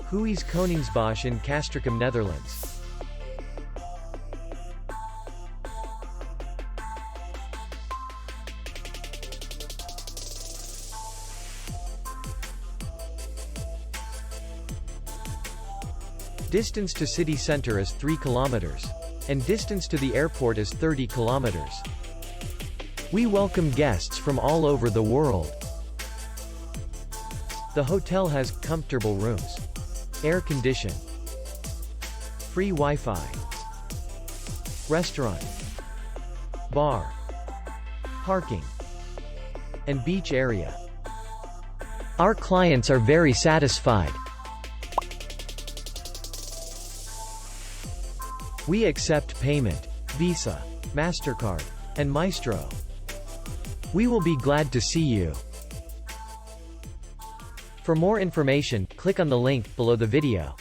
Huize Koningsbosch in Castricum, Netherlands. Distance to city center is 3 kilometers. And distance to the airport is 30 kilometers. We welcome guests from all over the world. The hotel has comfortable rooms, air condition, free Wi-Fi, restaurant, bar, parking, and beach area. Our clients are very satisfied. We accept payment, Visa, MasterCard, and Maestro. We will be glad to see you. For more information, click on the link below the video.